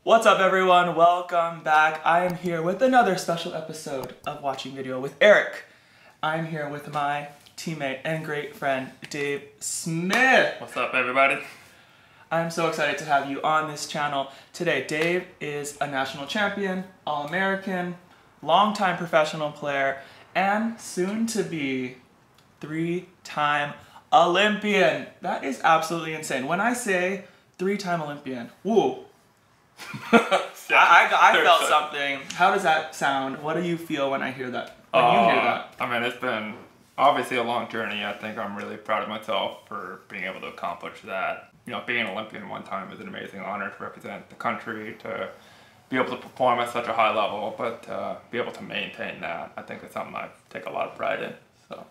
What's up everyone, welcome back. I am here with another special episode of Watching Video with Erik. I'm here with my teammate and great friend, Dave Smith. What's up everybody? I'm so excited to have you on this channel today. Dave is a national champion, All-American, longtime professional player, and soon to be three-time Olympian. That is absolutely insane. When I say three-time Olympian, woo. I felt something. How does that sound? What do you feel when I hear that? When you hear that? I mean, it's been obviously a long journey. I think I'm really proud of myself for being able to accomplish that. You know, being an Olympian one time is an amazing honor to represent the country, to be able to perform at such a high level, but be able to maintain that, I think it's something I take a lot of pride in. So.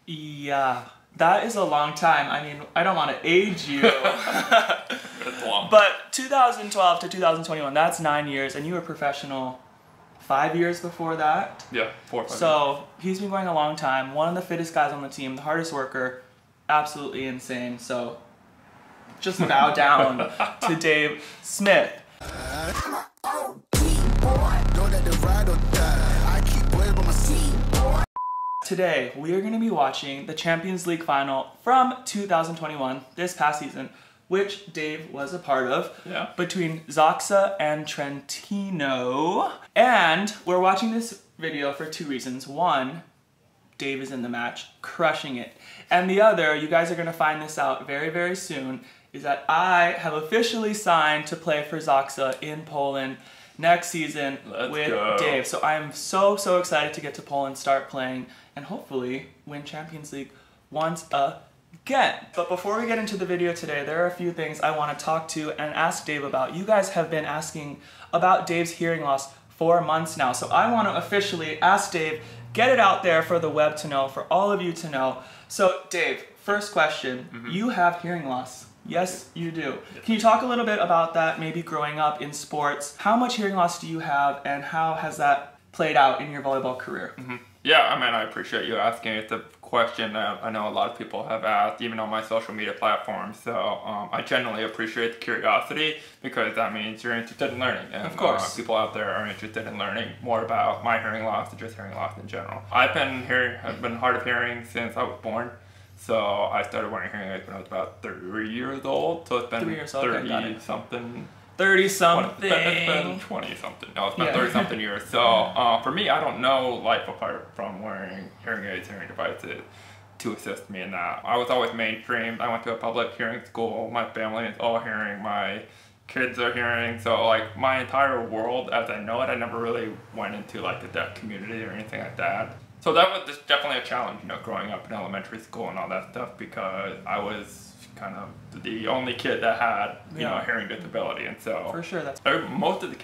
Yeah, that is a long time. I mean, I don't want to age you. It's long. But 2012 to 2021, that's 9 years, and you were professional 5 years before that? Yeah, 4 or 5 years. So he's been going a long time, one of the fittest guys on the team, the hardest worker, absolutely insane. So just bow down to Dave Smith. Today, we are going to be watching the Champions League Final from 2021, this past season, which Dave was a part of, between Zaksa and Trentino. And we're watching this video for two reasons. One, Dave is in the match, crushing it. And the other, you guys are going to find this out very, very soon, is that I have officially signed to play for Zaksa in Poland next season with Dave. So I am so, so excited to get to Poland, start playing, and hopefully win Champions League once again. But before we get into the video today, there are a few things I want to talk to and ask Dave about. You guys have been asking about Dave's hearing loss for months now. So I want to officially ask Dave, get it out there for the web to know, for all of you to know. So Dave, first question, you have hearing loss. Yes, you do. Can you talk a little bit about that, maybe growing up in sports? How much hearing loss do you have, and how has that played out in your volleyball career? Yeah, I mean, I appreciate you asking. It's a question that I know a lot of people have asked, even on my social media platforms. So I genuinely appreciate the curiosity, because that means you're interested in learning. And, of course. People out there are interested in learning more about my hearing loss and just hearing loss in general. I've been hard of hearing since I was born. So I started wearing hearing aids when I was about 3 years old. So it's been 3 years old, 30-something. 30-something. It's been 20-something. No, it's been 30-something years. So for me, I don't know life apart from wearing hearing aids, hearing devices to assist me in that. I was always mainstreamed. I went to a public hearing school. My family is all hearing. My kids are hearing. So like my entire world as I know it, I never really went into like the deaf community or anything like that. So that was just definitely a challenge, you know, growing up in elementary school and all that stuff, because I was kind of the only kid that had, you know, a hearing disability. And so for sure, that's most of the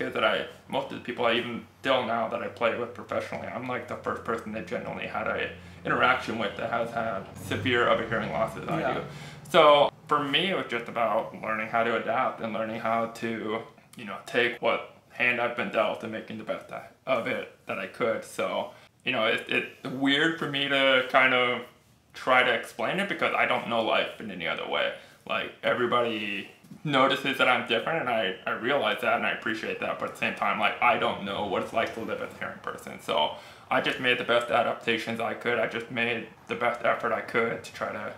people I even still now that I play with professionally, I'm like the first person they genuinely had a interaction with that has had severe of a hearing loss as I do. So for me, it was just about learning how to adapt and learning how to, you know, take what hand I've been dealt and making the best of it that I could. So, you know, it's weird for me to kind of try to explain it, because I don't know life in any other way. Like, everybody notices that I'm different, and I realize that, and I appreciate that, but at the same time, like, I don't know what it's like to live as a hearing person. So I just made the best adaptations I could. I just made the best effort I could to try to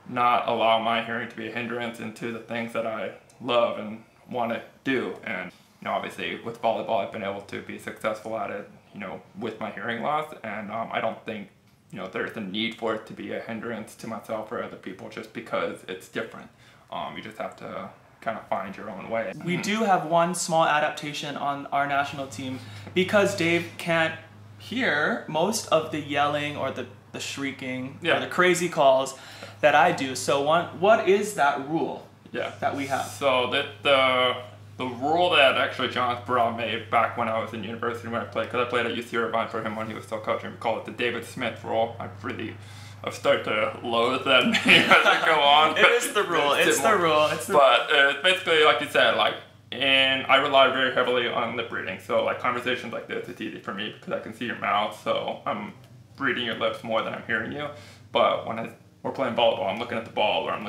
not allow my hearing to be a hindrance into the things that I love and want to do. And, you know, obviously with volleyball, I've been able to be successful at it, you know, with my hearing loss, and I don't think, you know, there's a need for it to be a hindrance to myself or other people just because it's different. You just have to kind of find your own way. We do have one small adaptation on our national team, because Dave can't hear most of the yelling or the shrieking or the crazy calls that I do. So what is that rule that we have? So the rule that actually John Burrell made back when I was in university when I played, because I played at UC Irvine for him when he was still coaching, we call it the David Smith rule. I've started to loathe that name as I go on. It is the rule. It's the rule. But it's basically, like you said, like, and I rely very heavily on lip reading. So like conversations like this, it's easy for me because I can see your mouth, so I'm reading your lips more than I'm hearing you. But when we're playing volleyball, I'm looking at the ball, or I'm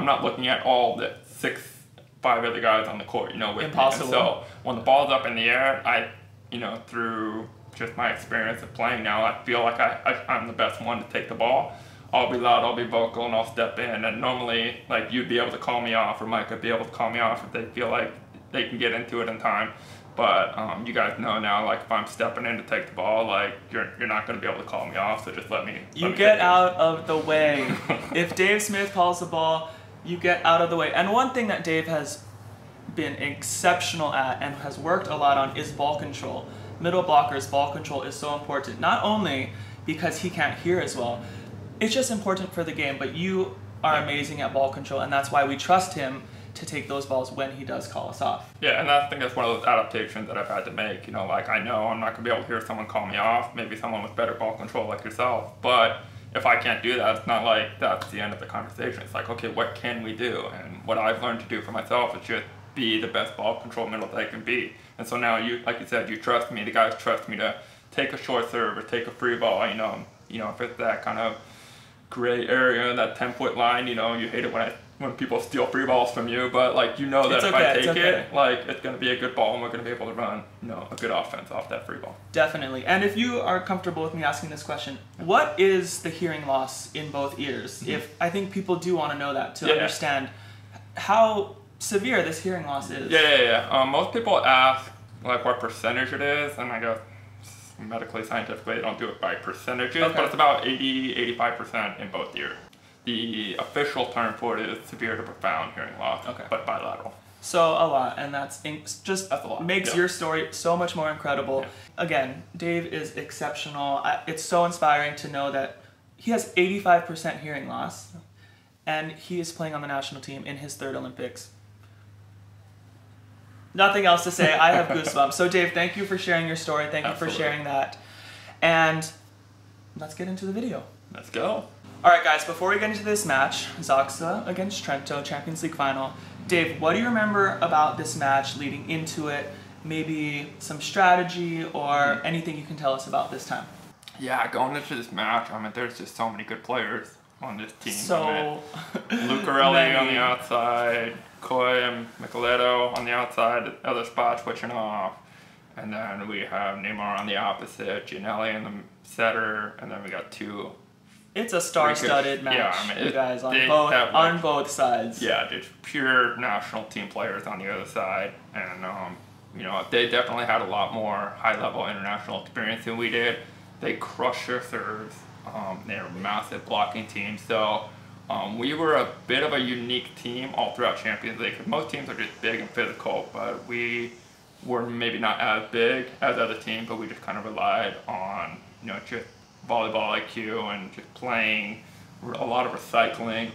not looking at all the 6 5 other guys on the court, with Impossible. me. And so when the ball's up in the air, I, through just my experience of playing now, I feel like I'm the best one to take the ball. I'll be loud, I'll be vocal, and I'll step in. And normally, like, you'd be able to call me off, or Mike would be able to call me off if they feel like they can get into it in time. But you guys know now, like, if I'm stepping in to take the ball, like, you're not going to be able to call me off, so just let me. You get out of the way. If Dave Smith calls the ball, you get out of the way. And one thing that Dave has been exceptional at and has worked a lot on is ball control. Middle blockers, ball control is so important. Not only because he can't hear as well, it's just important for the game, but you are amazing at ball control, and that's why we trust him to take those balls when he does call us off. Yeah, and I think that's one of those adaptations that I've had to make. Like, I know I'm not going to be able to hear someone call me off, maybe someone with better ball control like yourself, but if I can't do that, it's not like that's the end of the conversation. It's like, okay, what can we do? And what I've learned to do for myself is just be the best ball control middle that I can be. And so now you, like you said, you trust me, the guys trust me to take a short serve or take a free ball, if it's that kind of gray area, that 10-foot line, you hate it when people steal free balls from you, but like, that if I take it, like, it's going to be a good ball and we're going to be able to run, a good offense off that free ball. Definitely. And if you are comfortable with me asking this question, what is the hearing loss in both ears? If I think people do want to know that to understand how severe this hearing loss is. Yeah. Most people ask like what percentage it is, and I go, medically, scientifically, they don't do it by percentages, but it's about 80-85% in both ears. The official term for it is severe to profound hearing loss, but bilateral. So a lot, and that's a lot. Makes your story so much more incredible. Yeah. Again, Dave is exceptional. It's so inspiring to know that he has 85% hearing loss, and he is playing on the national team in his 3rd Olympics. Nothing else to say. I have goosebumps. So Dave, thank you for sharing your story. Thank you for sharing that. And let's get into the video. Let's go. All right, guys, before we get into this match, Zaksa against Trento, Champions League Final. Dave, what do you remember about this match leading into it? Maybe some strategy or anything you can tell us about this time? Yeah, going into this match, there's just so many good players on this team. So Lucarelli on the outside, Coy and Micheletto on the outside, the other spot switching off. And then we have Neymar on the opposite, Gianelli in the setter, and then we got 2. It's a star-studded match, you guys, on both sides. Yeah, just pure national team players on the other side. And, they definitely had a lot more high-level international experience than we did. They crushed their serves. They're a massive blocking team. So we were a bit of a unique team all throughout Champions League. Because most teams are just big and physical, but we were maybe not as big as other teams, but we just kind of relied on, just volleyball IQ and just playing a lot of recycling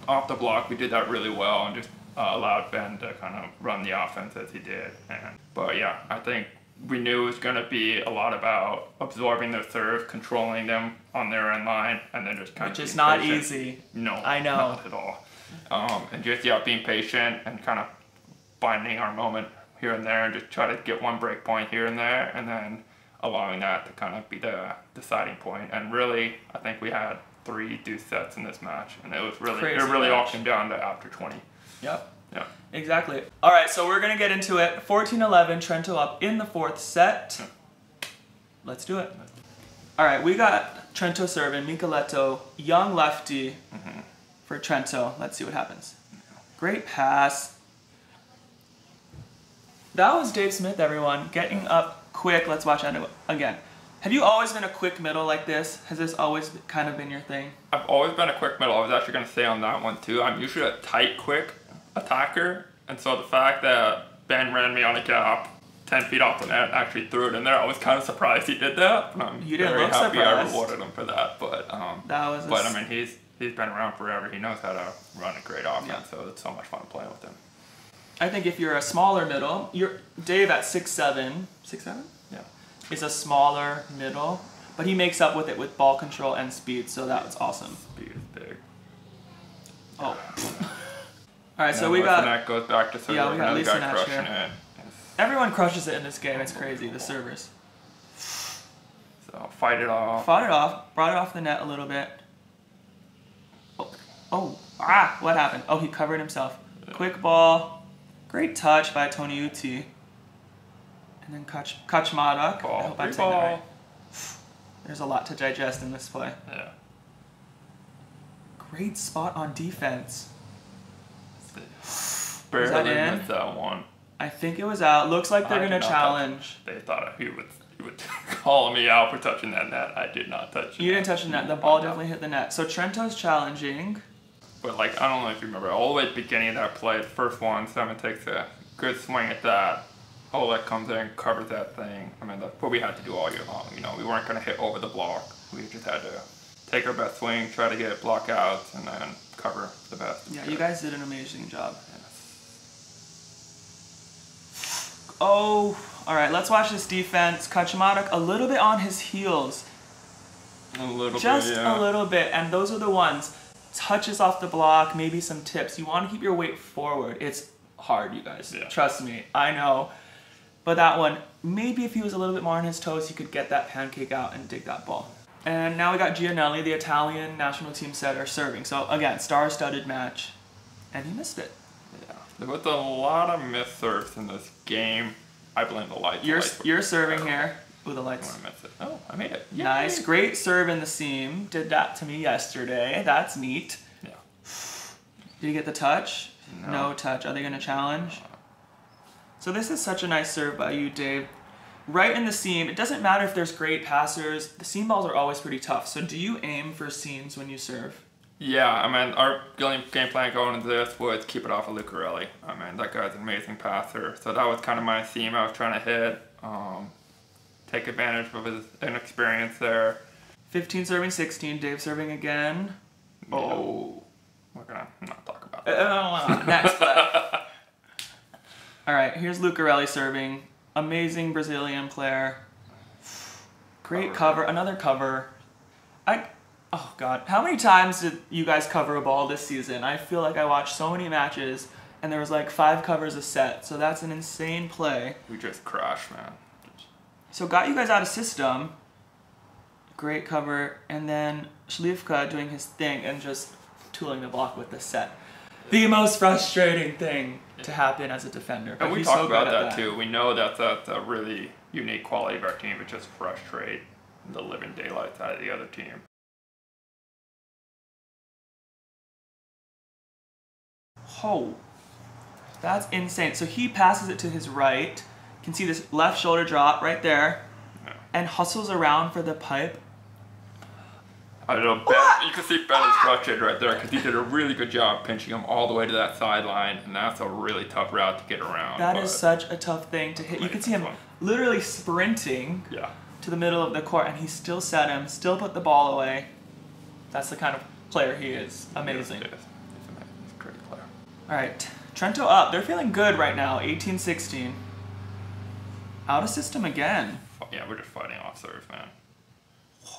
off the block. We did that really well and just allowed Ben to kind of run the offense as he did. But yeah, I think we knew it was going to be a lot about absorbing their serve, controlling them on their end line, and then just kind of which is not easy. No, I know. Not at all. And just being patient and kind of finding our moment here and there, and just try to get one break point here and there, and then allowing that to kind of be the deciding point. And really, I think we had 3 deuce sets in this match, and it was really all came down to after 20. Yep. Yeah. Exactly. All right, so we're gonna get into it. 14-11, Trento up in the 4th set. Let's do it. All right, we got Trento serving, Micheletto, young lefty for Trento. Let's see what happens. Great pass. That was Dave Smith, everyone, getting up quick. Let's watch it again. Have you always been a quick middle like this? Has this always kind of been your thing? I've always been a quick middle. I was actually going to say on that one too. I'm usually a tight, quick attacker. And so the fact that Ben ran me on a gap 10 feet off the net and actually threw it in there, I was kind of surprised he did that. You didn't look surprised. I rewarded him for that. But he's been around forever. He knows how to run a great offense. So it's so much fun playing with him. I think if you're a smaller middle, Dave at 6'7", 6'7"? Yeah. Is a smaller middle, but he makes up with it with ball control and speed, so that's awesome. Speed is big. Oh. All right, so we got... That goes back to serve. Yeah, we got Lisa Nash here. It. Everyone crushes it in this game. It's crazy, the servers. So fight it off. Fought it off, brought it off the net a little bit. What happened? Oh, he covered himself. Quick ball. Great touch by Toniuti. And then Kaczmarek. I hope I'm saying that right. There's a lot to digest in this play. Yeah. Great spot on defense. Barely missed that one. I think it was out. Looks like they're going to challenge. They thought he would call me out for touching that net. I did not touch it. You didn't touch the net. The ball definitely hit the net. So Trento's challenging. But like, I don't know if you remember, all the way at the beginning of that play, the first one, Simon takes a good swing at that. Oleg comes in, covers that thing. I mean, that's what we had to do all year long. You know, we weren't going to hit over the block. We just had to take our best swing, try to get it block out, and then cover the best. Yeah, you guys did an amazing job. Oh, all right, let's watch this defense. Kaczmarek a little bit on his heels. A little bit, Just a little bit, and those are the ones. Touches off the block, maybe some tips. You want to keep your weight forward. It's hard, you guys. Yeah. Trust me, I know. But that one, maybe if he was a little bit more on his toes, he could get that pancake out and dig that ball. And now we got Gianelli, the Italian national team setter, serving. So again, star-studded match, and he missed it. Yeah, there was a lot of missed serves in this game. I blame the lights. You're serving here with the lights. I miss it. Oh, I made it. Yay. Nice, great serve in the seam. Did that to me yesterday. That's neat. Yeah. Did you get the touch? No touch. Are they going to challenge? So this is such a nice serve by you, Dave. Right in the seam. It doesn't matter if there's great passers. The seam balls are always pretty tough. So do you aim for seams when you serve? Yeah, I mean, our game plan going into this was keep it off of Lucarelli. I mean, that guy's an amazing passer. So that was kind of my seam I was trying to hit. Take advantage of his inexperience there. 15 serving 16. Dave serving again. Oh. We're going to not talk about that. Next play. All right, here's Lucarelli serving. Amazing Brazilian player. Great cover. Another cover. Oh, God. How many times did you guys cover a ball this season? I feel like I watched so many matches, and there was like 5 covers a set. So that's an insane play. We just crashed, man. So got you guys out of system. Great cover. And then Śliwka doing his thing and just tooling the block with the set. The most frustrating thing to happen as a defender. And we talked about that too. We know that that's a really unique quality of our team. It just frustrates the living daylights out of the other team. Oh, that's insane. So he passes it to his right. You can see this left shoulder drop right there. Yeah. And hustles around for the pipe. I don't know, Ben, you can see Ben is frustrated right there because he did a really good job pinching him all the way to that sideline, and that's a really tough route to get around. That is such a tough thing to hit. You can see him literally sprinting to the middle of the court, and he still set him, still put the ball away. That's the kind of player he is. Amazing. He's amazing. He's a great player. All right, Trento up. They're feeling good right now, 18-16. Out of system again. Yeah, we're just fighting off serve, man.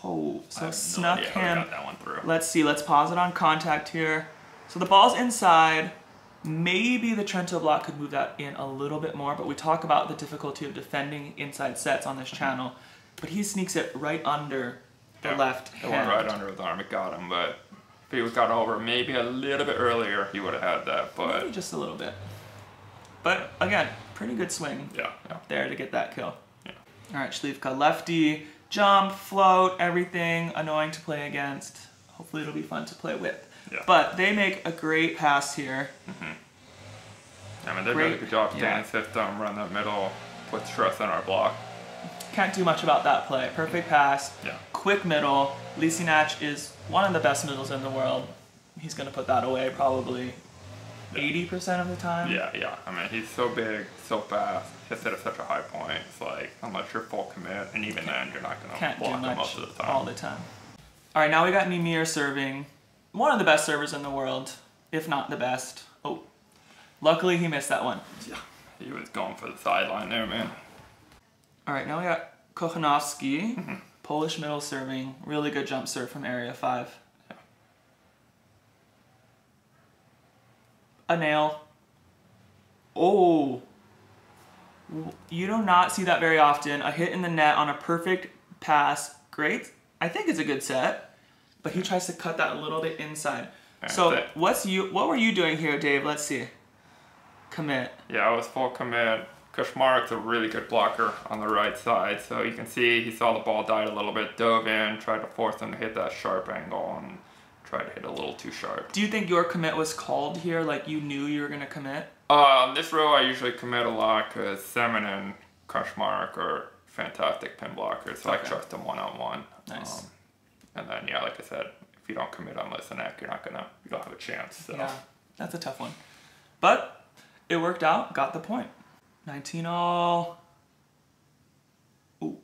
Oh, so snuck him. Got that one through. Let's see. Let's pause it on contact here. So the ball's inside. Maybe the Trento block could move that in a little bit more, but we talk about the difficulty of defending inside sets on this channel. But he sneaks it right under the left hand. It went right under his arm. It got him, but if he would got over maybe a little bit earlier, he would have had that. But maybe just a little bit. But again, pretty good swing there to get that kill. Yeah. All right, Śliwka, lefty. Jump, float, everything annoying to play against. Hopefully it'll be fun to play with. Yeah. But they make a great pass here. I mean, they did a good job staying in system, run that middle, put stress on our block. Can't do much about that play. Perfect pass, quick middle. Lisinach is one of the best middles in the world. He's going to put that away probably 80% of the time. Yeah. I mean, he's so big, so fast. Hits it at such a high point. It's like, unless you're full commit, and even then, you're not going to block him most of the time. All the time. All right, now we got Nimir serving. One of the best servers in the world, if not the best. Oh, luckily he missed that one. Yeah, he was going for the sideline there, man. All right, now we got Kochanowski, Polish middle serving. Really good jump serve from area 5. Yeah. A nail. Oh. You do not see that very often. A hit in the net on a perfect pass. Great. I think it's a good set. But he tries to cut that a little bit inside. So what were you doing here, Dave? Let's see. commit. Yeah, I was full commit. Kaczmark's a really good blocker on the right side, so you can see he saw the ball dive a little bit, dove in, tried to force him to hit that sharp angle, and tried to hit a little too sharp. Do you think your commit was called here, like you knew you were going to commit? This row I usually commit a lot because Semin and Kaczmark are fantastic pin blockers, so I trust them one-on-one. Nice. And then, yeah, like I said, if you don't commit on this neck, you don't have a chance. So. Yeah, that's a tough one. But it worked out, got the point. 19-all. Ooh.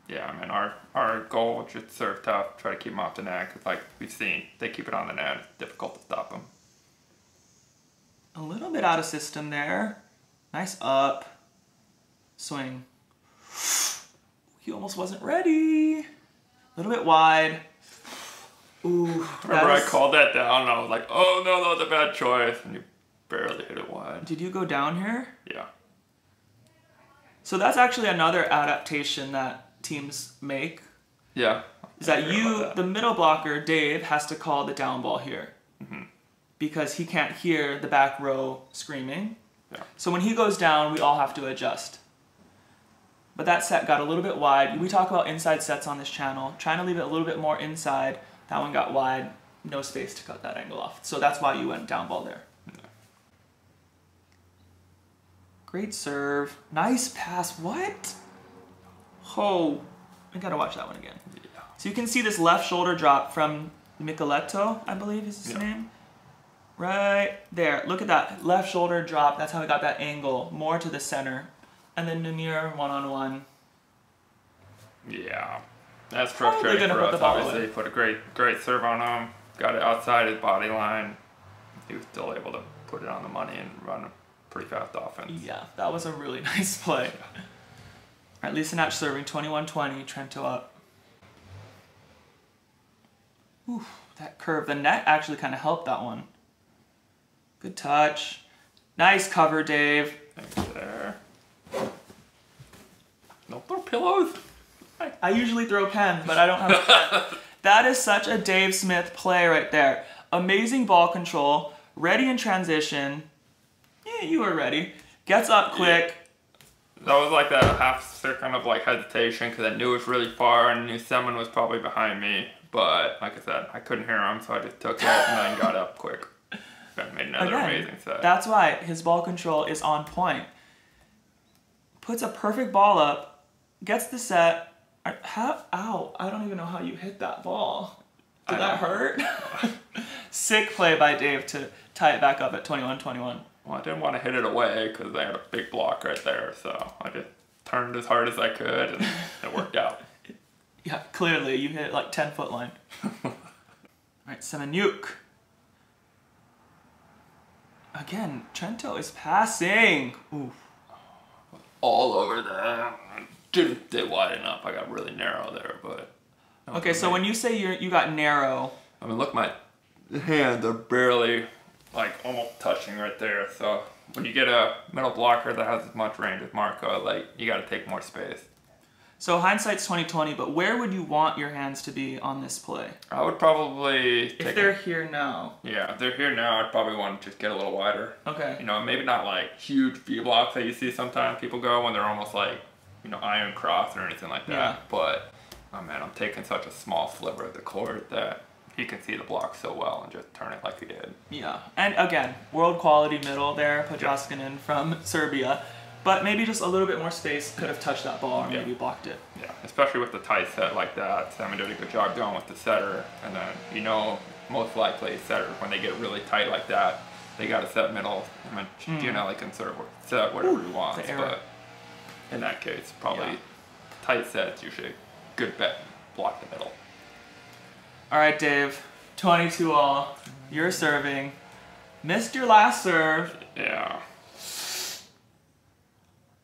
Yeah, I mean, our goal, just serve tough, try to keep them off the net. Cause like we've seen, they keep it on the net. It's difficult to stop them. A little bit out of system there. Nice up. Swing. He almost wasn't ready. A little bit wide. Ooh. Remember I called that down and I was like, oh no, that was a bad choice. And you barely hit it wide. Did you go down here? Yeah. So that's actually another adaptation that teams make. Yeah. Is that you, the middle blocker, Dave, has to call the down ball here. Mm-hmm. Because he can't hear the back row screaming. Yeah. So when he goes down, we all have to adjust. But that set got a little bit wide. We talk about inside sets on this channel, trying to leave it a little bit more inside. That one got wide, no space to cut that angle off. So that's why you went down ball there. Yeah. Great serve. Nice pass. What? Oh, I gotta watch that one again. Yeah. So you can see this left shoulder drop from Micheletto, I believe is his name. Right there. Look at that left shoulder drop. That's how he got that angle more to the center. And then Nunir one-on-one. Yeah. That's frustrating for us. Obviously, he put a great serve on him. Got it outside his body line. He was still able to put it on the money and run a pretty fast offense. Yeah, that was a really nice play. All right, Lisenach serving 21-20. Trento up. Ooh, that curve. The net actually kind of helped that one. Good touch. Nice cover, Dave. Thanks there. No throw pillows. I usually throw pens, but I don't have a pen. That is such a Dave Smith play right there. Amazing ball control. Ready in transition. Yeah, you were ready. Gets up quick. That was like that half second of like hesitation because I knew it was really far and I knew someone was probably behind me. But like I said, I couldn't hear him, so I just took it and then got up quick. That made another amazing set. That's why his ball control is on point. Puts a perfect ball up, gets the set. Ow, I don't even know how you hit that ball. Did that hurt? Sick play by Dave to tie it back up at 21-21. Well, I didn't want to hit it away because I had a big block right there, so I just turned as hard as I could and it worked out. Yeah, clearly you hit it like 10-foot line. All right, Semenuk. Again, Trento is passing. Oof. All over there. Didn't get wide enough. I got really narrow there, but... Okay, so when you say you got narrow... I mean, look, my hands are barely, like, almost touching right there. So when you get a middle blocker that has as much range as Marco, like, you got to take more space. So hindsight's 20/20, but where would you want your hands to be on this play? I would probably take... If they're here now. Yeah, if they're here now, I'd probably want to just get a little wider. Okay. You know, maybe not like huge V blocks that you see sometimes people go when they're almost like, you know, iron cross or anything like that. Yeah. But, oh man, I'm taking such a small sliver of the court that he can see the block so well and just turn it like he did. Yeah, and again, world quality middle there, Pojaskinen from Serbia. But maybe just a little bit more space could have touched that ball or maybe blocked it. Yeah, especially with the tight set like that. Salmon did a good job going with the setter. And then, you know, most likely setters, when they get really tight like that, they got to set middle. I mean, Gianelli can sort of set whatever he wants. But in that case, probably tight sets, usually good bet, block the middle. All right, Dave, 22-all. You're serving. Missed your last serve. Yeah.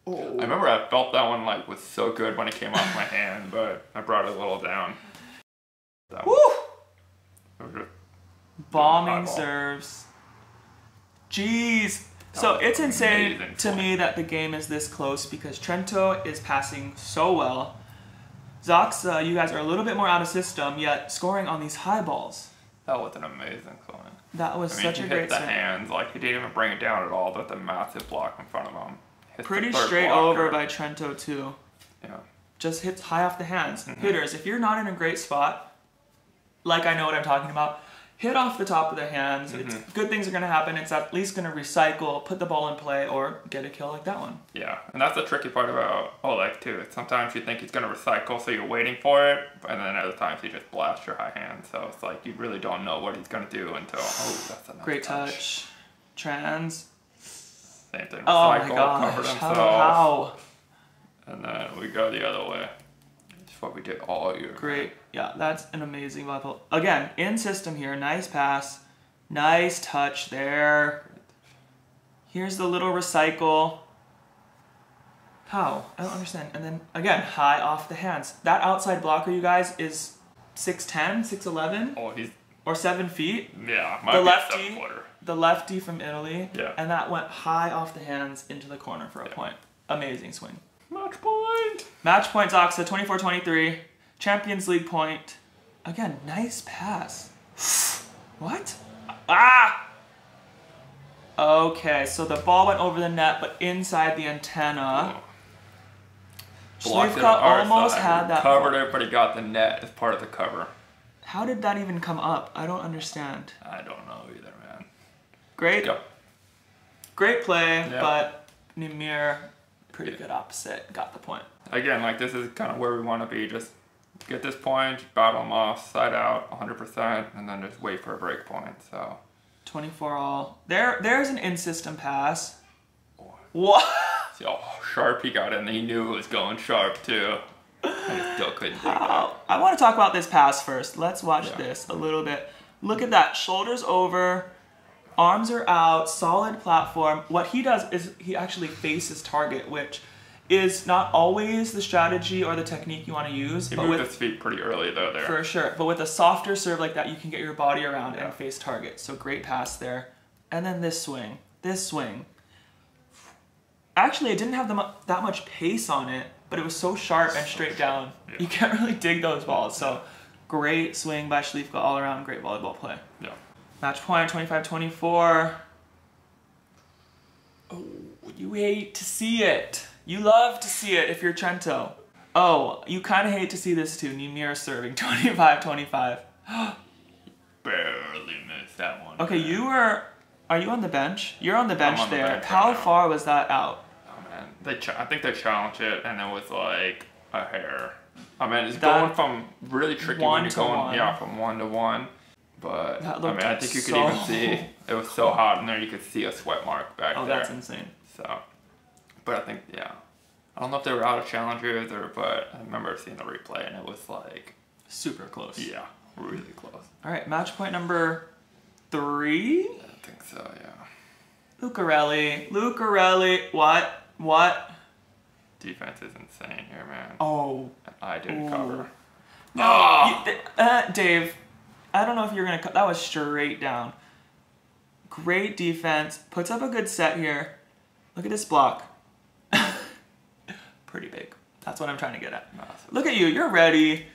Oh. I remember I felt that one like was so good when it came off my hand, but I brought it a little down. Woo! Bombing serves. Jeez. So it's insane to me that the game is this close because Trento is passing so well. Zaksa, you guys are a little bit more out of system, yet scoring on these high balls. That was an amazing scoring. That was such a great hit the hands. Like, he didn't even bring it down at all. With the massive block in front of him. Pretty straight over by Trento, too. Yeah. Just hits high off the hands. Hitters, if you're not in a great spot, like I know what I'm talking about, hit off the top of the hands. Good things are going to happen. It's at least going to recycle, put the ball in play, or get a kill like that one. Yeah, and that's the tricky part about Oleg, too. Sometimes you think he's going to recycle, so you're waiting for it, and then other times he just blasts your high hand. So it's like you really don't know what he's going to do until, oh, that's a nice Great touch. Trans. Same thing. Oh Recycle, my gosh, covered himself. how? And then we go the other way. That's what we did all year. Great. Yeah, that's an amazing volleyball. Again, in system here. Nice pass. Nice touch there. Here's the little recycle. How? I don't understand. And then, again, high off the hands. That outside blocker, you guys, is 6'10", 6'11"? Oh, he's... Or 7 feet? Yeah, might be a 7-footer. The lefty from Italy. Yeah. And that went high off the hands into the corner for a point. Amazing swing. Match point! Match point, Zaksa, 24-23. Champions League point. Again, nice pass. What? Ah! Okay, so the ball went over the net, but inside the antenna. Schliefka almost had that. Covered it, but he got the net as part of the cover. How did that even come up? I don't understand. I don't know either, man. Great. Yep. Great play, but Nimir, pretty good opposite, got the point. Again, like, this is kind of where we want to be. Just get this point, battle them off, side out 100%, and then just wait for a break point. So 24 all. There's an in-system pass. What? See how sharp he got in. He knew it was going sharp too. I still couldn't take that. I want to talk about this pass first. Let's watch this a little bit. Look at that. Shoulders over, arms are out, solid platform. What he does is he actually faces target, which is not always the strategy or the technique you want to use. He moved his feet pretty early though there. For sure. But with a softer serve like that, you can get your body around and face target. So great pass there. And then this swing. This swing. Actually, it didn't have that much pace on it, but it was so sharp and straight down. Yeah. You can't really dig those balls. So great swing by Schliefka all around. Great volleyball play. Yeah. Match point, 25-24. Oh, you hate to see it. You love to see it if you're Trento. Oh, you kind of hate to see this too. Nimir serving 25-25. Barely missed that one. Okay, are you on the bench? You're on the bench on there. The bench How right far was that out? Oh man, I think they challenged it, and it was like a hair. I mean, it's going from really tricky when you're going, from 1 to 1. But I mean, I think you could even see it was so hot in there. You could see a sweat mark back there. Oh, that's insane. So, but I think I don't know if they were out of challengers but I remember seeing the replay, and it was like super close. Yeah, really close. All right, match point number 3. I think so, yeah. Lucarelli, what? Defense is insane here, man. Oh. I didn't cover. No, Dave, I don't know if you're going to cut. That was straight down. Great defense. Puts up a good set here. Look at this block. Pretty big. That's what I'm trying to get at. Look at you. You're ready.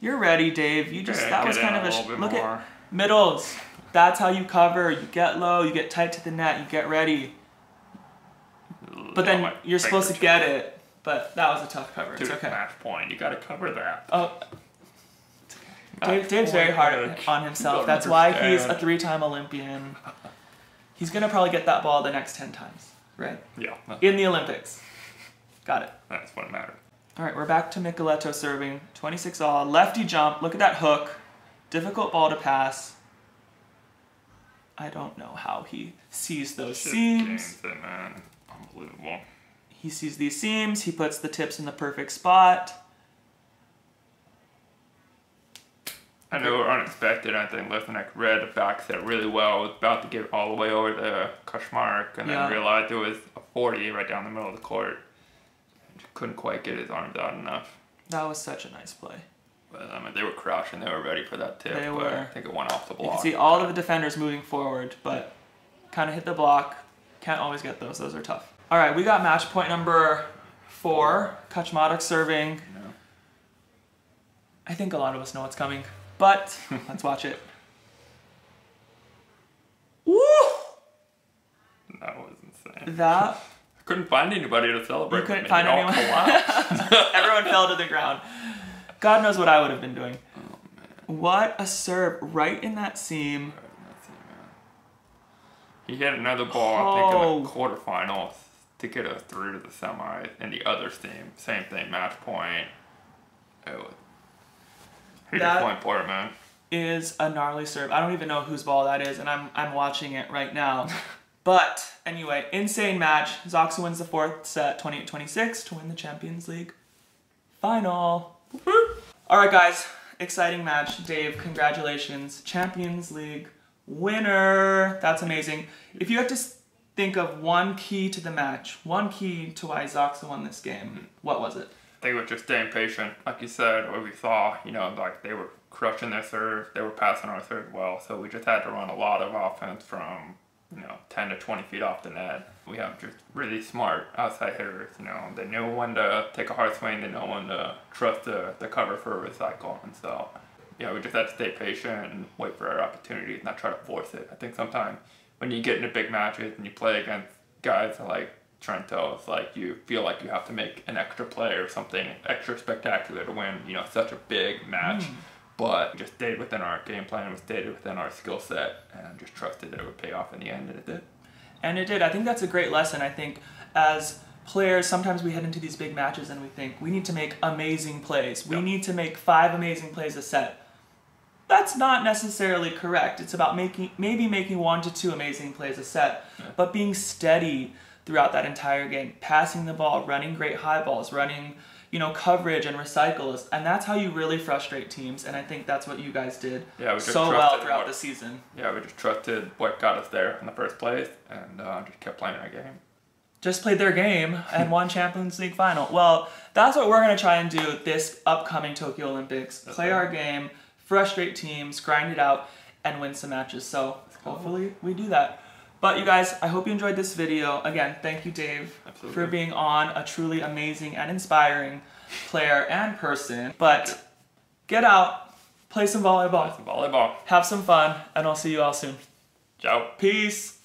You're ready, Dave. You just, that was kind of a, look at middles. That's how you cover. You get low, you get tight to the net, you get ready. But then you're supposed to get it. But that was a tough cover. It's okay. Match point. You got to cover that. Oh. Dave's very hard on himself. That's why he's a 3-time Olympian. He's going to probably get that ball the next 10 times, right? Yeah. In the Olympics. Got it. That's what matters. All right, we're back to Micheletto serving. 26 all. Lefty jump. Look at that hook. Difficult ball to pass. I don't know how he sees those seams. Man. Unbelievable. He sees these seams. He puts the tips in the perfect spot. I know we're unexpected. I think Leftenek read the back set really well. Was about to get all the way over the Kashmark, and then realized it was a 40 right down the middle of the court. Couldn't quite get his arms out enough. That was such a nice play. But I mean, they were crouching. They were ready for that tip. They were. But I think it went off the block. You can see all of the defenders moving forward, but kind of hit the block. Can't always get those. Those are tough. All right, we got match point number 4. Kaczmarek serving. Yeah. I think a lot of us know what's coming, but let's watch it. Woo! That was insane. That... I couldn't find anybody to celebrate. You couldn't find anyone? Everyone fell to the ground. God knows what I would have been doing. Oh, man. What a serve right in that seam. He hit another ball, I think, in the quarterfinals to get us through to the semis. And the other team, same thing, match point. He's a point player, man. Is a gnarly serve. I don't even know whose ball that is, and I'm watching it right now. But anyway, insane match. Zaksa wins the fourth set, 28-26, to win the Champions League Final. All right, guys, exciting match. Dave, congratulations, Champions League winner. That's amazing. If you had to think of one key to the match, one key to why Zaksa won this game, what was it? They were just staying patient. Like you said, what we saw, you know, like they were crushing their serve. They were passing our serve well. So we just had to run a lot of offense from, you know, 10 to 20 feet off the net. We have just really smart outside hitters, you know. They know when to take a hard swing. They know when to trust the cover for a recycle. And so, you know, we just had to stay patient and wait for our opportunities, not try to force it. I think sometimes when you get into big matches and you play against guys like Trentino, it's like you feel like you have to make an extra play or something extra spectacular to win, you know, such a big match. But we just stayed within our game plan, we stayed within our skill set, and just trusted that it would pay off in the end, and it did. And it did. I think that's a great lesson. I think as players, sometimes we head into these big matches and we think we need to make amazing plays. We need to make 5 amazing plays a set. That's not necessarily correct. It's about maybe making 1 to 2 amazing plays a set, but being steady throughout that entire game, passing the ball, running great high balls, running, you know, coverage and recycles, and that's how you really frustrate teams. And I think that's what you guys did so well throughout the season. Yeah, we just trusted what got us there in the first place, and just kept playing our game. Just played their game and won Champions League Final. Well, that's what we're going to try and do this upcoming Tokyo Olympics. Play our game, frustrate teams, grind it out, and win some matches. So hopefully we do that. But you guys, I hope you enjoyed this video. Again, thank you, Dave, for being on, a truly amazing and inspiring player and person. But get out, play some volleyball. Play some volleyball. Have some fun, and I'll see you all soon. Ciao. Peace.